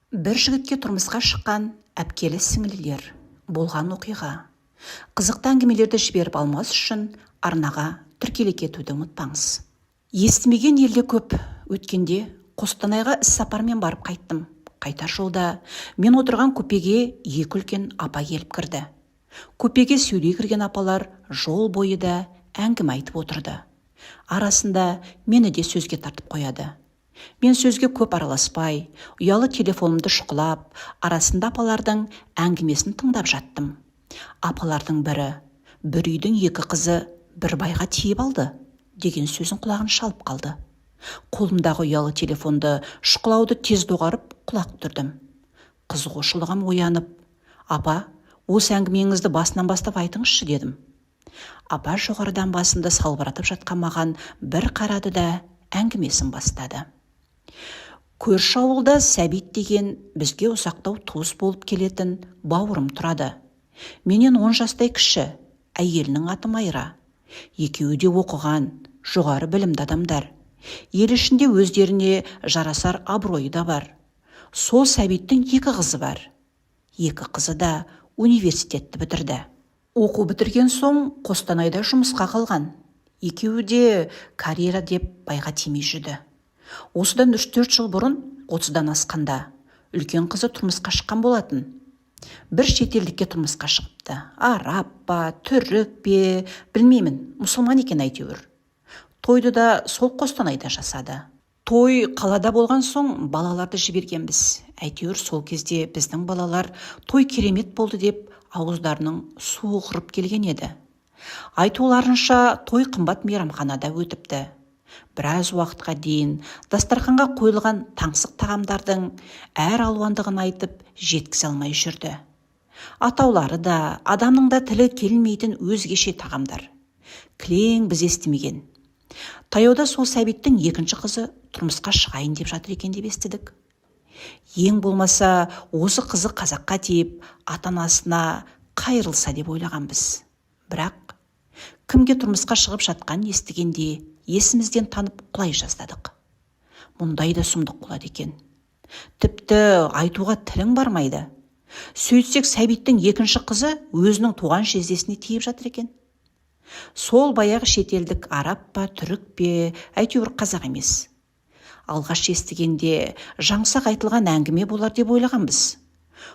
Бір жігітке тұрмысқа шыққан әпкелі сіңлілер болған оқиға. Қызықты әңгімелерді жіберіп алмас үшін арнаға тіркеле кетуді ұмытпаңыз. Естімеген елде көп. Өткенде Қостанайға іс-сапармен барып қайттым. Қайтар жолда мен отырған купеге екі үлкен апа келіп кірді. Купеге сөйлей кірген апалар жол бойы да әңгіме айтып отырды. Арасында мені де сөзге тартып қояды. Мен сөзге көп араласпай, ұялы телефонымды шұқылап, арасында апалардың әңгімесін тыңдап жаттым. Апалардың бірі, бір үйдің екі қызы бір байға тиіп алды деген сөзін құлағын шалып қалды. Қолымдағы ұялы телефонды шұқылауды тез доғарып құлақ түрдім. Қызығушылығым оянып, апа, осы әңгімеңізді басынан бастап айтыңызшы дедім. Апа жоғарыдан басымды салбыратып жатқан маған бір қарады да әңгімесін бастады. Көрші ауылда Сәбит деген бізге ұсақтау туыс болып келетін бауырым тұрады. Менен 10 жастай кіші, әйелінің аты Майра. Екеуі де оқыған, жоғары білімді адамдар. Ел ішінде өздеріне жарасар абыройы да бар. Сол Сәбиттің екі қызы бар. Екі қызы да университетті бітірді. Оқу бітірген соң Қостанайда жұмысқа қалған. Екеуі де карьера деп байға тимей жүрді. Осыдан 3-4 жыл бұрын 30-дан асқанда үлкен қызы тұрмысқа шыққан болатын. Бір шетелдікке тұрмысқа шығыпты. Араб па, түрік пе, білмеймін, мұсылман екен әйтеуір. Тойды да сол Қостанайда жасады. Той қалада болған соң балаларды жібергенбіз. Әйтеуір сол кезде біздің балалар той керемет болды деп ауыздарының суы құрып келген еді. Айтуларынша той қымбат мейрамханада өтіпті. Біраз уақытқа дейін дастарханға қойылған таңсық тағамдардың әр алуандығын айтып жеткізе алмай жүрді. Атаулары да, адамның да тілі келмейтін өзгеше тағамдар. Кілең біз естімеген. Таяуда сол Сәбиттің екінші қызы тұрмысқа шығайын деп жатыр екен деп естідік. Ең болмаса осы қызы қазаққа тиіп, ата-анасына қайырылса деп ойлағанбыз. Бірақ кімге тұрмысқа шығып жатқан естігенде есімізден танып құлай жаздадық. Мұндай да сұмдық болады екен. Тіпті айтуға тілің бармайды. Сөйтсек Сәбиттің екінші қызы өзінің туған жездесіне тиіп жатыр екен. Сол баяғы шетелдік араб па, түрік пе, әйтеуір қазақ емес. Алғаш естігенде жаңсақ айтылған әңгіме болар деп ойлағанбыз.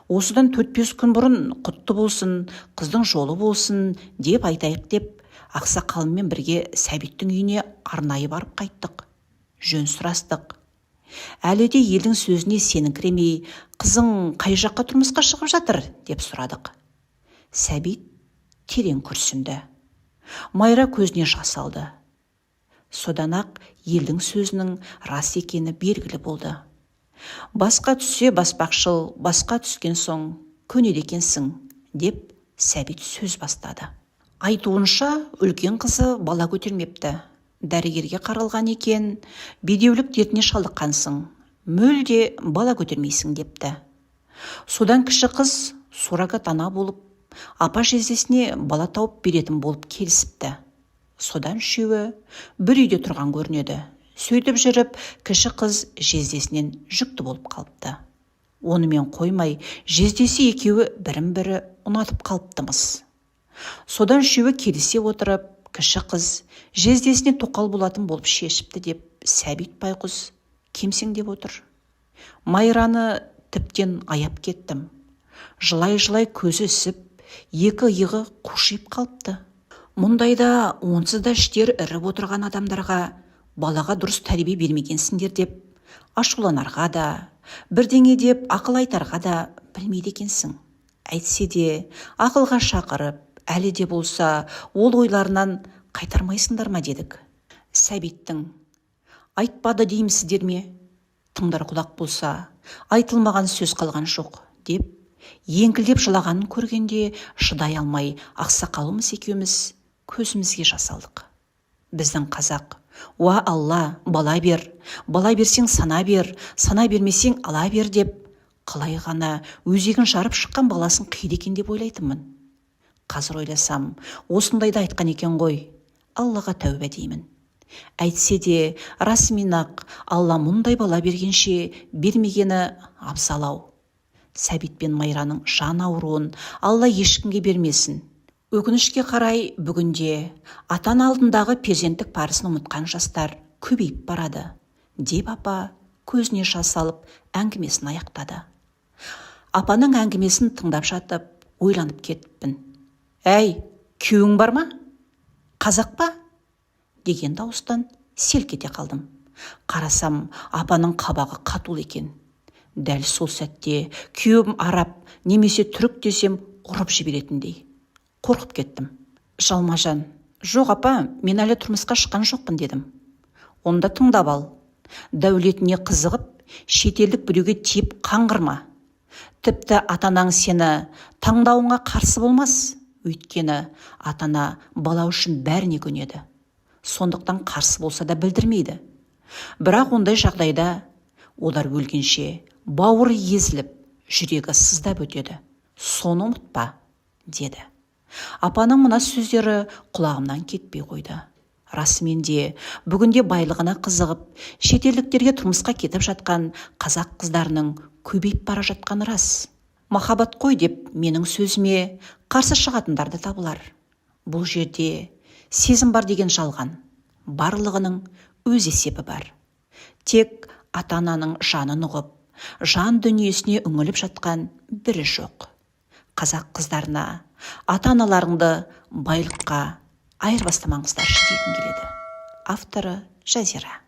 Осыдан 4-5 күн бұрын құтты болсын, қыздың жолы болсын деп айтайық деп ақсақалыммен бірге Сәбиттің үйіне арнайы барып қайттық. Жөн сұрастық. Әлі де елдің сөзіне сеніңкіремей, қызың қай жаққа тұрмысқа шығып жатыр деп сұрадық. Сәбит терең күрсінді. Майра көзіне жас алды. Содан ақ елдің сөзінің рас екені белгілі болды. Басқа түссе баспақшыл, басқа түскен соң көнеді екенсің деп Сәбит сөз бастады. Айтуынша үлкен қызы бала көтермепті. Дәрігерге қаралған екен, бедеулік дертіне шалдыққансың, мүлде бала көтермейсің депті. Содан кіші қыз суррогат ана болып, апа жездесіне бала тауып беретін болып келісіпті. Содан үшеуі бір үйде тұрған көрінеді. Сөйтіп жүріп, кіші қыз жездесінен жүкті болып қалыпты. Онымен қоймай, жездесі екеуі бірін-бірі ұнатып қалыптымыз. Содан үшеуі келісе отырып, кіші қыз жездесіне тоқал болатын болып шешіпті деп Сәбит байғұс кемсеңдеп отыр. Майраны тіптен аяп кеттім. Жылай-жылай көзі ісіп, екі иығы қушиып қалыпты. Мұндайда онсыз да іштер іріп отырған адамдарға балаға дұрыс тәрбие бермегенсіңдер деп ашуланарға да, бірдеңе деп ақыл айтарға да білмейді екенсің. Әйтсе де ақылға шақырып, әлі де болса ол ойларынан қайтармайсыңдар ма дедік. Сәбиттің айтпады деймісіздер ме? Тыңдар құлақ болса, айтылмаған сөз қалған жоқ деп еңкілдеп жылағанын көргенде шыдай алмай ақсақалымыз екеуміз көзімізге жас алдық. Біздің қазақ, уа Алла, бала бер, бала берсең сана бер, сана бермесең ала бер деп қалай ғана өзегін жарып шыққан баласын қиды екен деп ойлайтынмын. Қазір ойласам, осындайды айтқан екен ғой. Аллаға тәубе деймін. Әйтсе де расымен-ақ Алла мұндай бала бергенше бермегені абзал-ау. Сәбит пен Майраның жан ауруын Алла ешкімге бермесін. Өкінішке қарай бүгінде атан алдындағы перзенттік парызын ұмытқан жастар көбейіп барады, деп апа көзіне жас алып әңгімесін аяқтады. Апаның әңгімесін тыңдап жатып ойланып кетіппін. «Әй, күйеуің бар ма? Қазақ па?» деген дауыстан селк ете қалдым. Қарасам, апаның қабағы қатул екен. Дәл сол сәтте күйеуім араб немесе түрік десем ұрып жіберетіндей. Қорқып кеттім. «Жалмажан, жоқ апа, мен әлі тұрмысқа шыққан жоқпын» дедім. «Онда тыңдап ал. Дәулетіне қызығып, шетелдік біреуге тиіп қаңғырма. Тіпті атанаң сені таңдауыңа қарсы болмас. Өйткені атана бала үшін бәріне көнеді. Сондықтан қарсы болса да білдірмейді. Бірақ ондай жағдайда олар өлгенше бауыры езіліп, жүрегі сыздап өтеді. Соны ұмытпа» деді. Апаның мына сөздері құлағымнан кетпей қойды. Расымен де бүгінде байлығына қызығып, шетелдіктерге тұрмысқа кетіп жатқан қазақ қыздарының көбейіп бара жатқаны рас. Махаббат қой деп менің сөзіме қарсы шығатындар да табылар. Бұл жерде сезім бар деген жалған. Барлығының өз есебі бар. Тек ата-ананың жанын ұғып, жан дүниесіне үңіліп жатқан бірі жоқ. Қазақ қыздарына ата-аналарыңды байлыққа айырбастамаңыздаршы дегім келеді. Авторы Жазира.